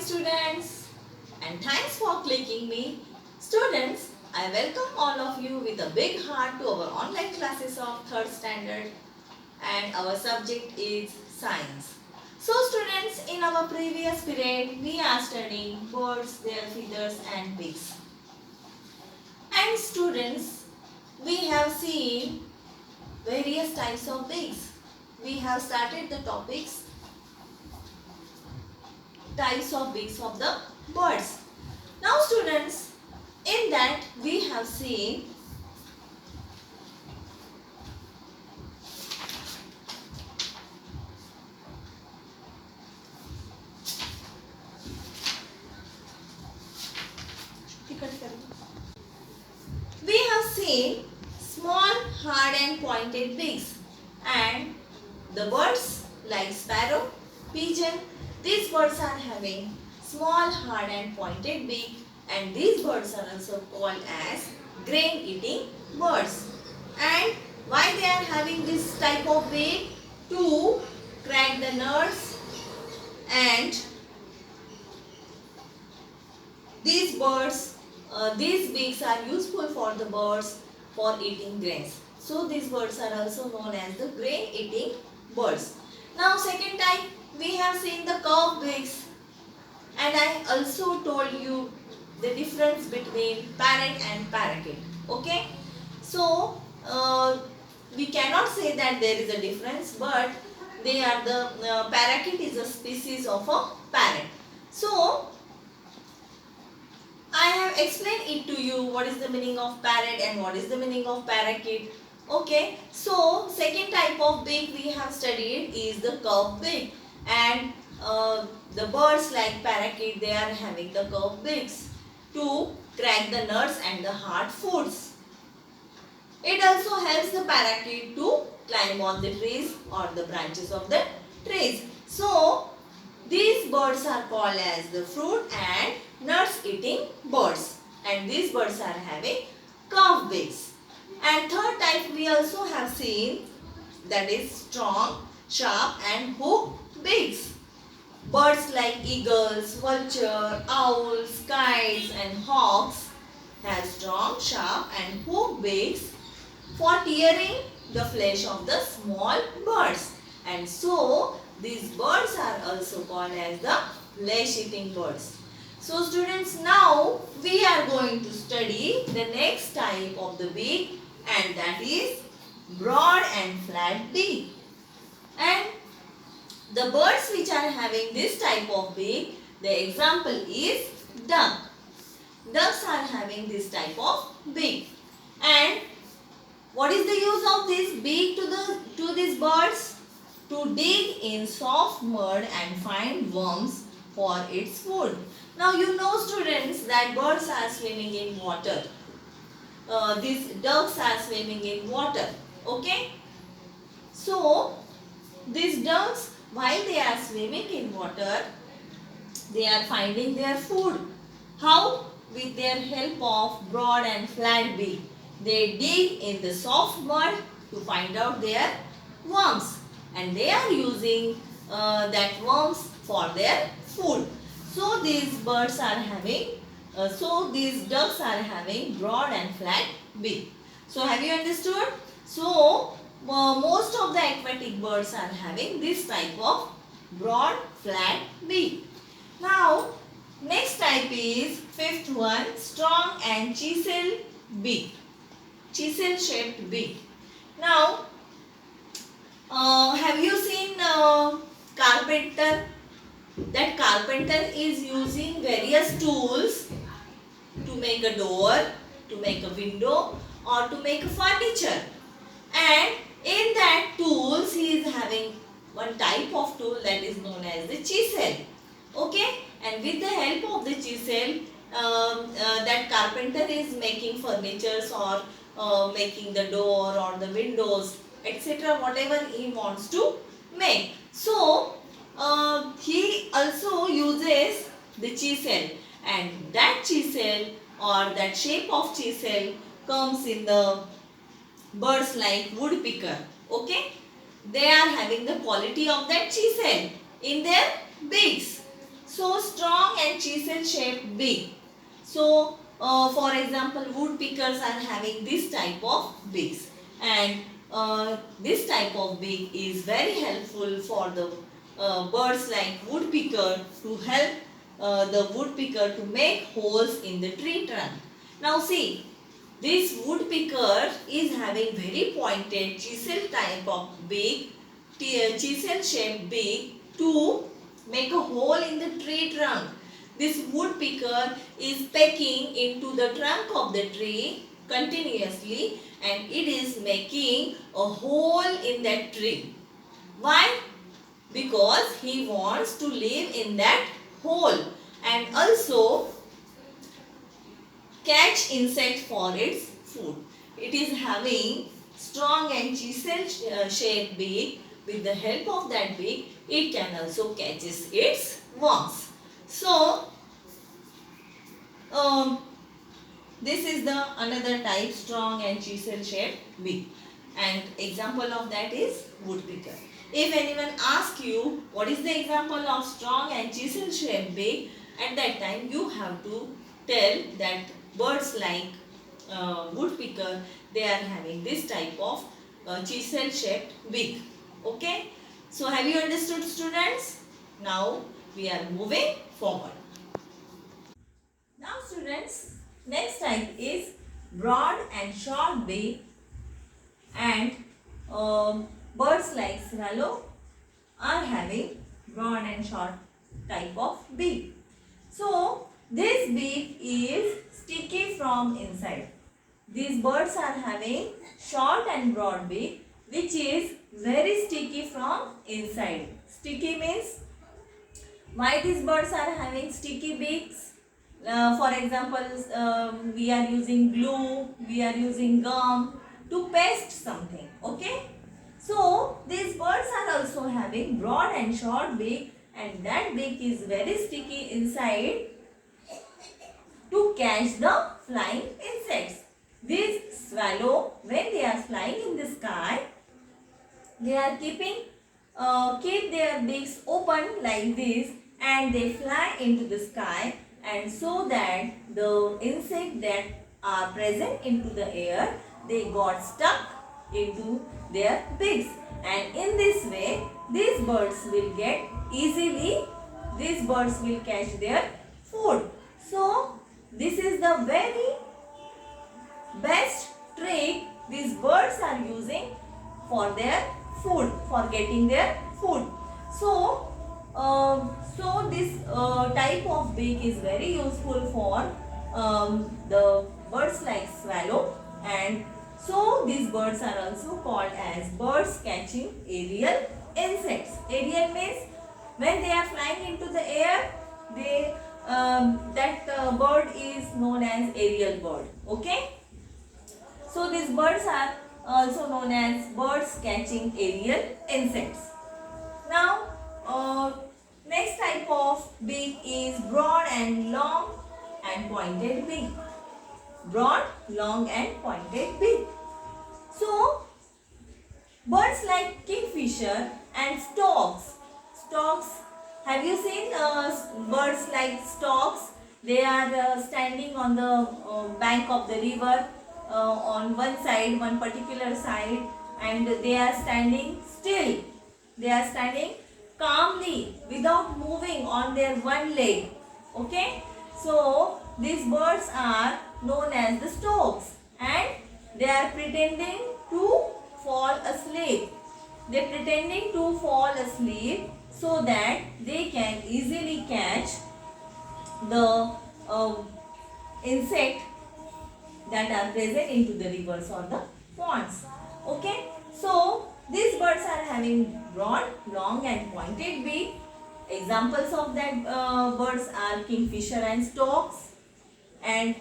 students, and thanks for clicking me. Students, I welcome all of you with a big heart to our online classes of 3rd standard, and our subject is science. So students, in our previous period we are studying birds, their feathers and beaks. And students, we have seen various types of beaks. We have started the topics types of beaks of the birds. Now students, in that we have seen small, hard and pointed beaks, and the birds like sparrow, pigeon. These birds are having small, hard and pointed beak, and these birds are also called as grain eating birds. And why they are having this type of beak? To crack the nuts, and these beaks are useful for the birds for eating grains. So these birds are also known as the grain eating birds. Now second type, we have seen the curved beaks, and I also told you the difference between parrot and parakeet. Okay, so we cannot say that there is a difference, but they are the parakeet is a species of a parrot. So I have explained it to you what is the meaning of parrot and what is the meaning of parakeet. Okay, so second type of beak we have studied is the curved beak, and the birds like parakeet, they are having the curved beaks to crack the nuts and the hard foods. It also helps the parakeet to climb on the trees or the branches of the trees. So these birds are called as the fruit and nuts eating birds, and these birds are having curved beaks. And third type we also have seen, that is strong, sharp and hooked beaks. Birds like eagles, vulture, owls, kites and hawks have strong, sharp and hooked beaks for tearing the flesh of the small birds. And so these birds are also called as the flesh-eating birds. So students, now we are going to study the next type of the beak, and that is broad and flat beak. And the birds which are having this type of beak, the example is duck. Ducks are having this type of beak. And what is the use of this beak to these birds? To dig in soft mud and find worms for its food. Now you know students that birds are swimming in water. These ducks are swimming in water. Okay. So these ducks, while they are swimming in water, they are finding their food. How? With their help of broad and flat beak. They dig in the soft mud to find out their worms, and they are using that worms for their food. So these birds are having, these ducks are having broad and flat beak. So have you understood? So most of the aquatic birds are having this type of broad flat beak. Now next type is fifth one, strong and chisel beak. Chisel shaped beak. Now have you seen carpenter? That carpenter is using various tools to make a door, to make a window or to make a furniture. And in that tools he is having one type of tool that is known as the chisel. Okay, and with the help of the chisel that carpenter is making furnitures or making the door or the windows, etc., whatever he wants to make. So he also uses the chisel, and that chisel or that shape of chisel comes in the birds like woodpecker. Okay, they are having the quality of that chisel in their beaks. So strong and chisel shaped beak. So for example, woodpeckers are having this type of beaks, and this type of beak is very helpful for the birds like woodpecker to help the woodpecker to make holes in the tree trunk. Now see, this woodpecker is having very pointed chisel type of beak, chisel shaped beak to make a hole in the tree trunk. This woodpecker is pecking into the trunk of the tree continuously, and it is making a hole in that tree. Why? Because he wants to live in that hole and also catch insect for its food. It is having strong and chisel shaped beak. With the help of that beak, it can also catches its worms. So this is the another type, strong and chisel shaped beak, and example of that is woodpecker. If anyone asks you what is the example of strong and chisel shaped beak, at that time you have to tell that birds like woodpecker, they are having this type of chisel shaped beak. Okay, so have you understood, students? Now we are moving forward. Now students, next type is broad and short beak, and birds like swallow are having broad and short type of beak. So this beak is sticky from inside. These birds are having short and broad beak, which is very sticky from inside. Sticky means, why these birds are having sticky beaks? For example, we are using glue, we are using gum to paste something. Okay, so these birds are also having broad and short beak, and that beak is very sticky inside to catch the flying insects. These swallow, when they are flying in the sky, they are keep their beaks open like this, and they fly into the sky, and so that the insect that are present into the air, they got stuck into their beaks, and in this way these birds will get easily, these birds will catch their food. So this is the very best trick these birds are using for their food, for getting their food. So this type of beak is very useful for the birds like swallow, and so these birds are also called as birds catching aerial insects. Aerial means when they are flying into the air, they that bird is known as aerial bird. Okay, so these birds are also known as birds catching aerial insects. Now next type of beak is broad and long and pointed beak. Broad, long and pointed beak. So birds like kingfisher and storks. Storks, have you seen birds like storks? They are standing on the bank of the river on one side, one particular side, and they are standing still. They are standing calmly without moving on their one leg. Okay, so these birds are known as the storks, and they are pretending to fall asleep. They are pretending to fall asleep so that they can easily catch the insect that are present into the rivers or the ponds. Okay, so these birds are having broad, long and pointed beak. Examples of that birds are kingfisher and storks, and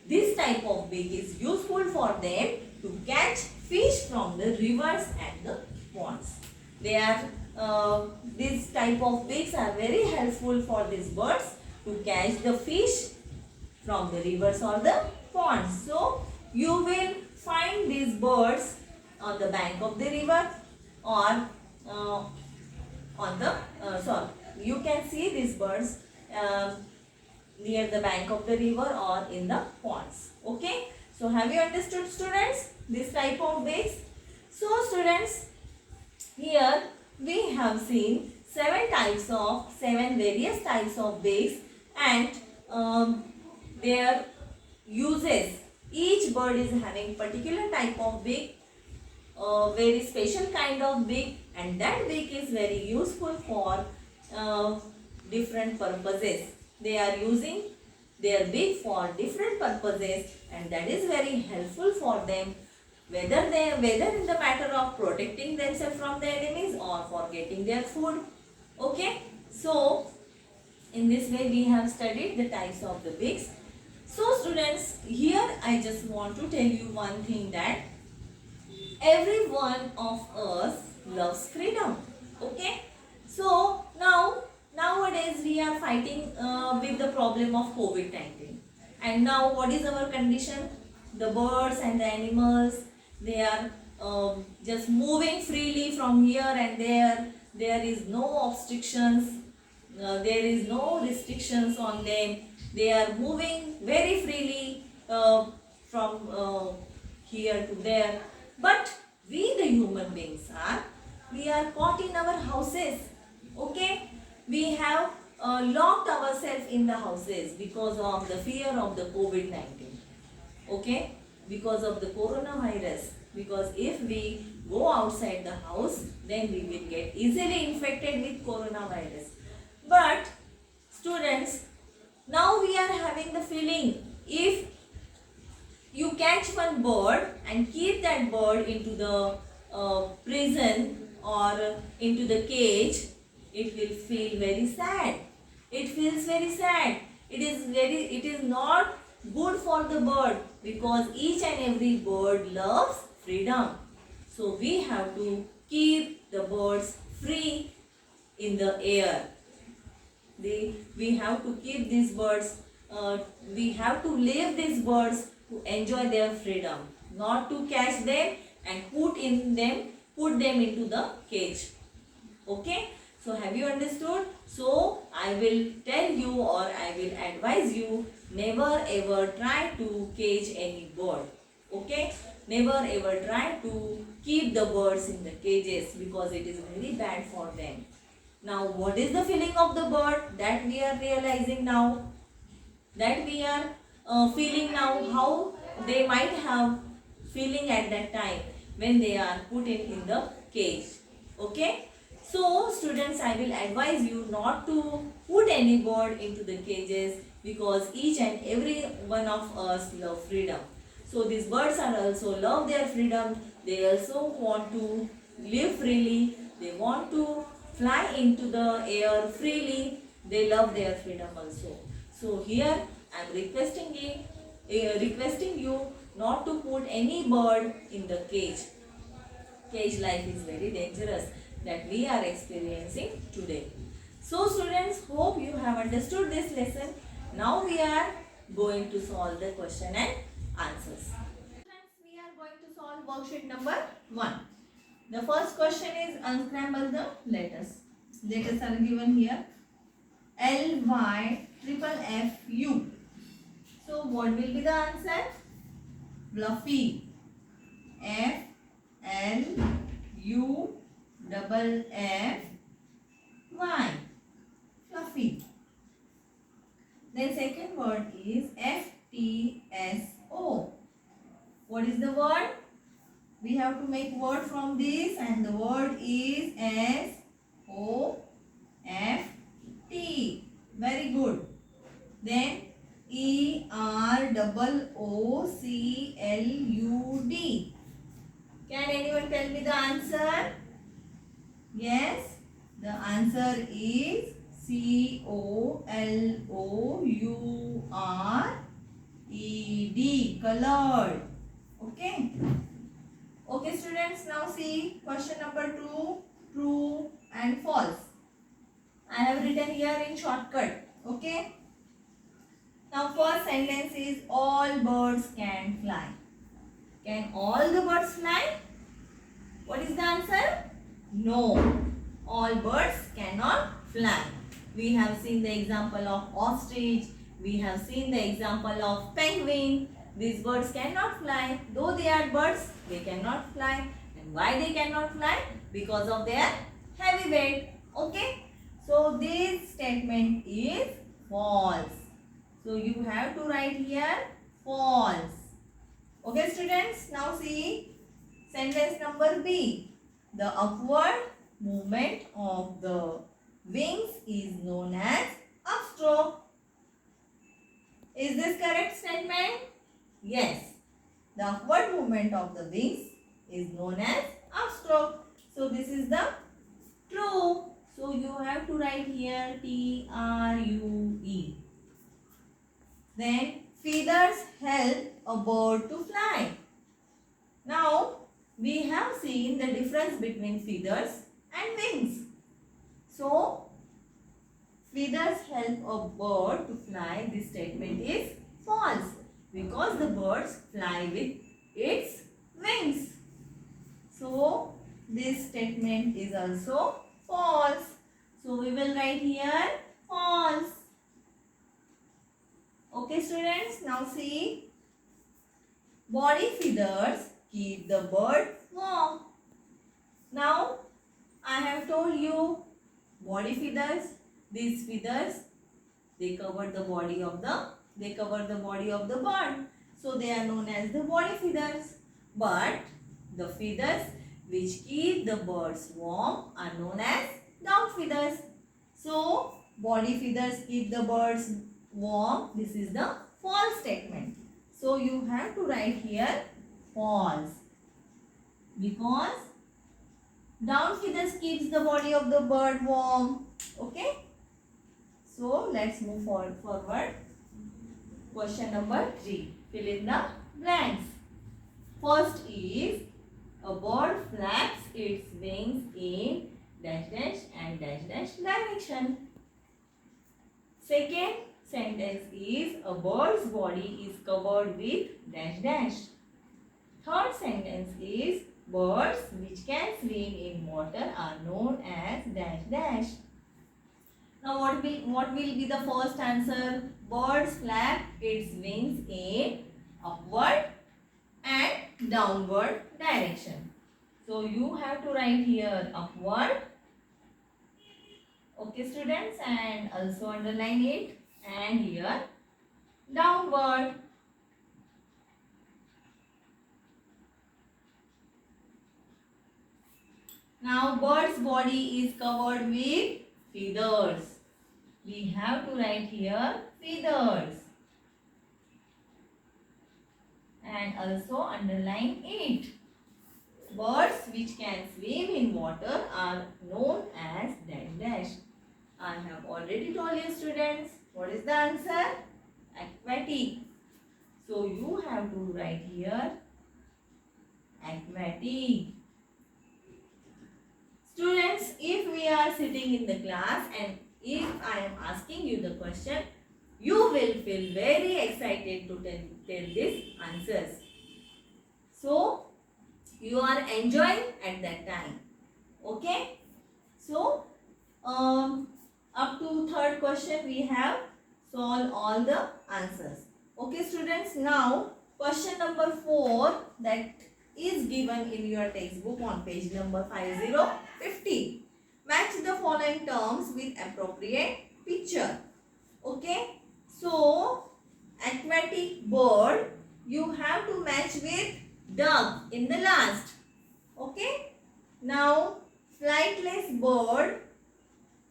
this type of beak is useful for them to catch fish from the rivers and the ponds. They are this type of beaks are very helpful for these birds to catch the fish from the rivers or the ponds. So you will find these birds on the bank of the river, or on the you can see these birds near the bank of the river or in the ponds. Okay. So have you understood, students, this type of beaks? So students, here we have seen seven various types of beaks and their uses. Each bird is having particular type of beak, very special kind of beak, and that beak is very useful for different purposes. They are using their beak for different purposes, and that is very helpful for them, whether in the matter of protecting themselves from the enemies or for getting their food. Okay, so in this way we have studied the types of the beaks. So students, here I just want to tell you one thing, that every one of us loves freedom. Okay, so nowadays we are fighting with the problem of COVID-19, and now what is our condition? The birds and the animals, they are just moving freely from here and there. There is no obstructions, there is no restrictions on them. They are moving very freely from here to there. But we the human beings we are caught in our houses. Okay, we have locked ourselves in the houses because of the fear of the COVID-19. Okay, because of the coronavirus. Because if we go outside the house, then we will get easily infected with coronavirus. But students, now we are having the feeling, if you catch one bird and keep that bird into the prison or into the cage, it will feel very sad. It feels very sad. It is not good for the bird, because each and every bird loves freedom. So we have to keep the birds free in the air. We have to keep these birds, we have to leave these birds to enjoy their freedom, not to catch them and put them into the cage. Okay, so have you understood? So I will tell you, or I will advise you, never ever try to cage any bird. Okay, never ever try to keep the birds in the cages, because it is very bad for them. Now what is the feeling of the bird? That we are realizing now, that we are feeling now, how they might have feeling at that time when they are put in the cage. Okay, so students, I will advise you not to put any bird into the cages, because each and every one of us love freedom. So these birds are also love their freedom. They also want to live freely. They want to fly into the air freely. They love their freedom also. So here I am requesting you not to put any bird in the cage. Cage life is very dangerous, that we are experiencing today. So students, hope you have understood this lesson. Now we are going to solve the question and answers. Friends, we are going to solve worksheet number 1. The first question is unscramble the letters. Letters are given here. LYFFU. So what will be the answer? Fluffy. FLUFFY. Fluffy. Then second word is FTSO. What is the word? We have to make word from this, and the word is SOFT. Very good. Then EROOCLUD. Can anyone tell me the answer? Yes, the answer is COLOURED. Colored. Okay. Okay students, now see question number 2, true and false. I have written here in shortcut. Okay. Now first sentence is all birds can fly. Can all the birds fly? What is the answer? No. All birds cannot fly. We have seen the example of ostrich, we have seen the example of penguin. These birds cannot fly. Though they are birds, they cannot fly. And why they cannot fly? Because of their heavy weight. Okay. So this statement is false. So you have to write here false. Okay students. Now see sentence number B. The upward movement of the wings is known as upstroke. Is this correct statement? Yes. The upward movement of the wings is known as upstroke. So this is the true. So you have to write here T-R-U-E. Then feathers help a bird to fly. Now we have seen the difference between feathers and wings. So feathers help a bird to fly. This statement is false because the birds fly with its wings. So this statement is also false. So we will write here false. Okay students, now see. Body feathers keep the bird warm. Now I have told you body feathers. These feathers, they cover the body of the bird. So they are known as the body feathers. But the feathers which keep the birds warm are known as down feathers. So body feathers keep the birds warm. This is the false statement. So you have to write here false. Because down feathers keeps the body of the bird warm. Okay. So let's move forward. Question number 3. Fill in the blanks. First is a bird flaps its wings in dash dash and dash dash direction. Second sentence is a bird's body is covered with dash dash. Third sentence is birds which can swim in water are known as dash dash. Now what will be the first answer? Birds flap its wings in upward and downward direction. So you have to write here upward. Okay students, and also underline it, and here downward. Now bird's body is covered with feathers. We have to write here feathers. And also underline it. Birds which can swim in water are known as dash dash. I have already told you students. What is the answer? Aquatic. So you have to write here aquatic. Students, if we are sitting in the class and if I am asking you the question, you will feel very excited to tell these answers. So, you are enjoying at that time. Okay? So, up to third question we have solved all the answers. Okay students, now question number 4 that is given in your textbook on page number 50. Match the following terms with appropriate picture. Okay. So, aquatic bird, you have to match with duck in the last. Okay. Now, flightless bird.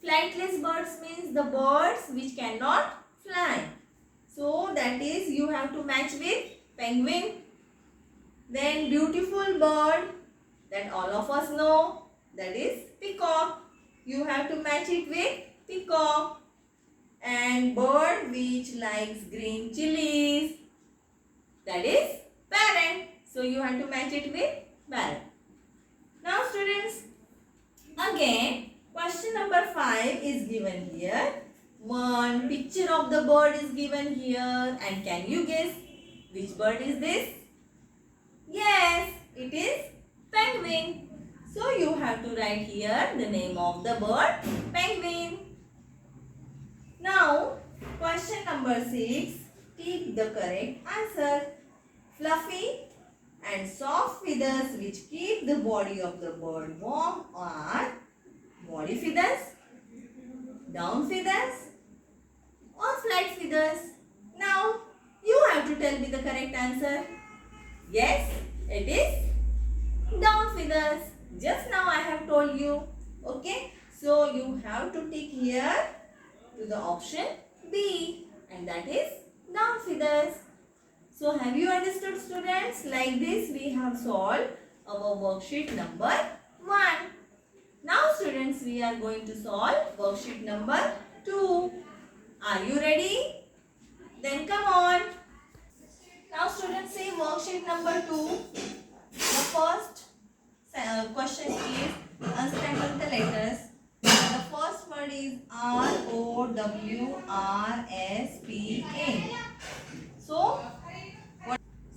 Flightless birds means the birds which cannot fly. So, that is you have to match with penguin. Then, beautiful bird that all of us know, that is peacock. You have to match it with peacock. And bird which likes green chilies, that is parrot. So you have to match it with parrot. Now students, again question number 5 is given here. One picture of the bird is given here, and can you guess which bird is this? Yes, it is penguin. So you have to write here the name of the bird, penguin. Now, question number 6. Pick the correct answer. Fluffy and soft feathers which keep the body of the bird warm are body feathers, down feathers or flight feathers. Now you have to tell me the correct answer. Yes, it is down feathers. Just now I have told you. Okay, so you have to tick here to the option B, and that is down feathers. So have you understood, students? Like this we have solved our worksheet number 1. Now students, we are going to solve worksheet number 2. Are you ready? Then come on. Now students, see worksheet number 2. The first question is untangle the letters. The first word is ROWRSPA.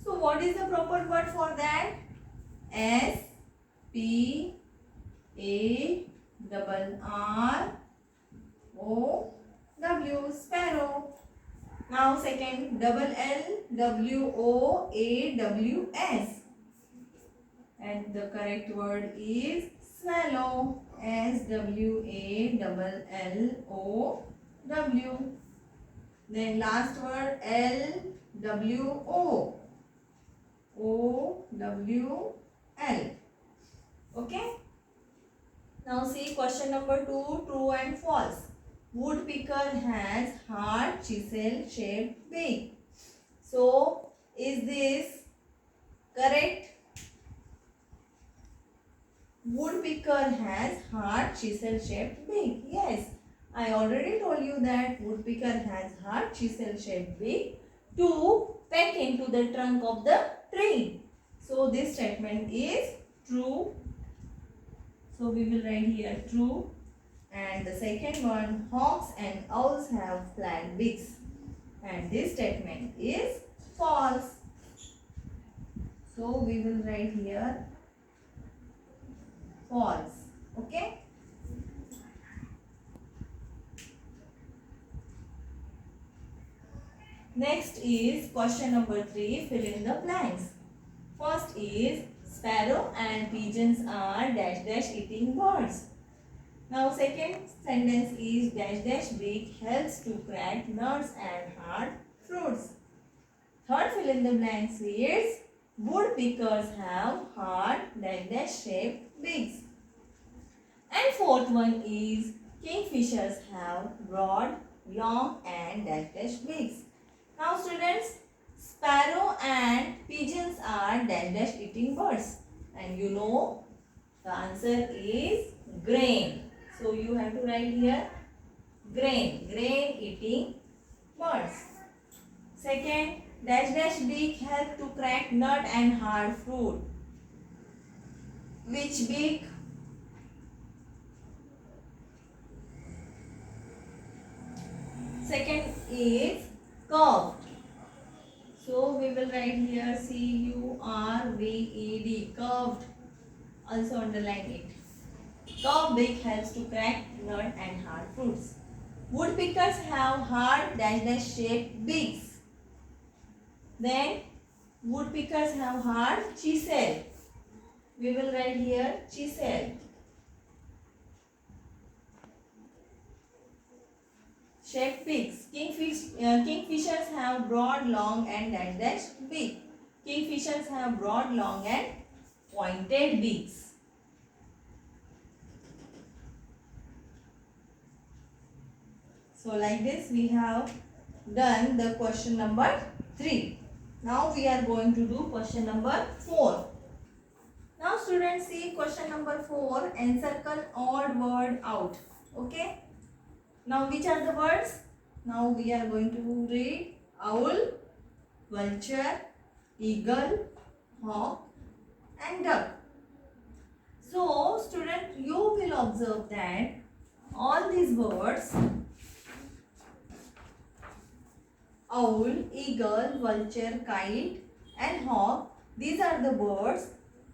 So what is the proper word for that? SPARROW, sparrow. Now second, LLWOAWS, and the correct word is swallow. SWALLOW. Then last word LWOOWL. Okay. Now see question number 2, true and false. Woodpecker has hard chisel shaped beak. So is this correct? Woodpecker has hard chisel shaped beak. Yes, I already told you that woodpecker has hard chisel shaped beak to peck into the trunk of the tree. So this statement is true. So we will write here true. And the second one, hawks and owls have flat beaks. And this statement is false. So we will write here false. Okay. Next is question number 3, fill in the blanks. First is sparrow and pigeons are dash dash eating birds. Now second sentence is dash dash beak helps to crack nuts and hard fruits. Third fill in the blanks is woodpeckers have hard dash dash shaped beaks. And fourth one is kingfishers have broad, long and dash dash beaks. Now students, sparrow and pigeons are dash dash eating birds. And you know the answer is grain. So you have to write here grain eating birds. Second, dash dash beak help to crack nut and hard fruit. Which beak? Second is curved. So we will write here CURVED, curved. Also underline it. Curved beak helps to crack nut and hard fruits. Woodpeckers have hard dash dash shaped beaks. Then woodpeckers have hard chisel. We will write here chisel. Shaped beaks. Kingfishers have broad, long and dash dash beak. Kingfishers have broad, long and pointed beaks. So like this we have done the question number 3. Now we are going to do question number 4. Now students, see question number 4, encircle odd word out. Okay. Now which are the words? Now we are going to read owl, vulture, eagle, hawk and duck. So student, you will observe that all these words, owl, eagle, vulture, kite and hawk, these are the birds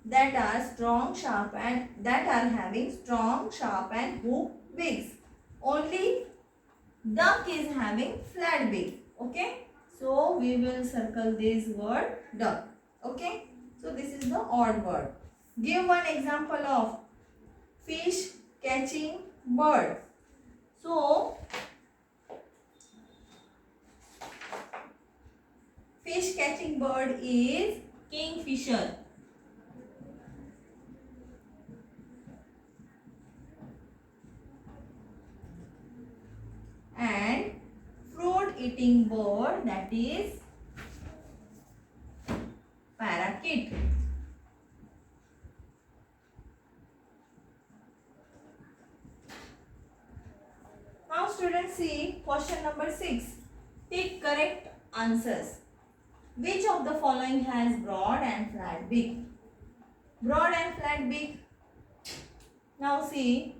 that are strong, sharp and that are having strong, sharp and hooked beaks. Only Duck is having flat beak. Okay. So we will circle this word duck. Okay. So this is the odd word. Give one example of fish catching bird. So fish catching bird is kingfisher. And fruit eating bird, that is parakeet. Now students, see question number 6. Take correct answers. Which of the following has broad and flat beak? Broad and flat beak. Now see,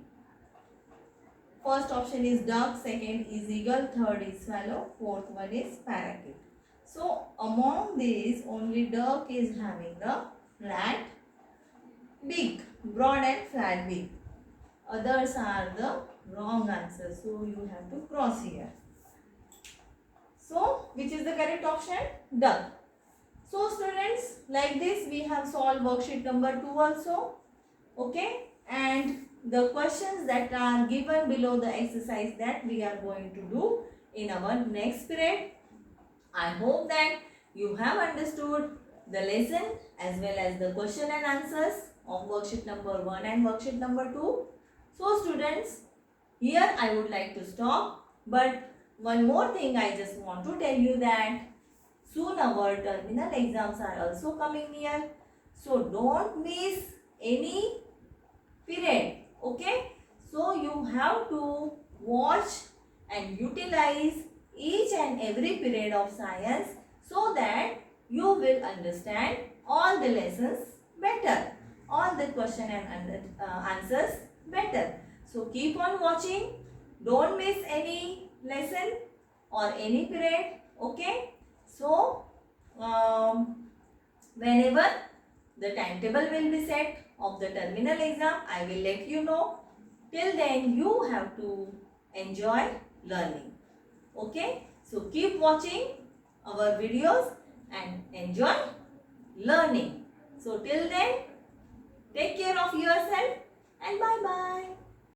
first option is duck, second is eagle, third is swallow, fourth one is parakeet. So among these, only duck is having the flat beak, broad and flat beak. Others are the wrong answers. So you have to cross here. So which is the correct option? Duck. So students, like this we have solved worksheet number 2 also. Okay. And the questions that are given below the exercise that we are going to do in our next period. I hope that you have understood the lesson as well as the question and answers of worksheet number 1 and worksheet number 2. So students, here I would like to stop, but one more thing I just want to tell you that soon our terminal exams are also coming near. So don't miss any period. Okay. So you have to watch and utilize each and every period of science so that you will understand all the lessons better, all the question and answers better. So keep on watching. Don't miss any lesson or any period. Okay. So whenever the timetable will be set of the terminal exam, I will let you know. Till then you have to enjoy learning. Okay. So keep watching our videos and enjoy learning. So till then, take care of yourself and bye bye.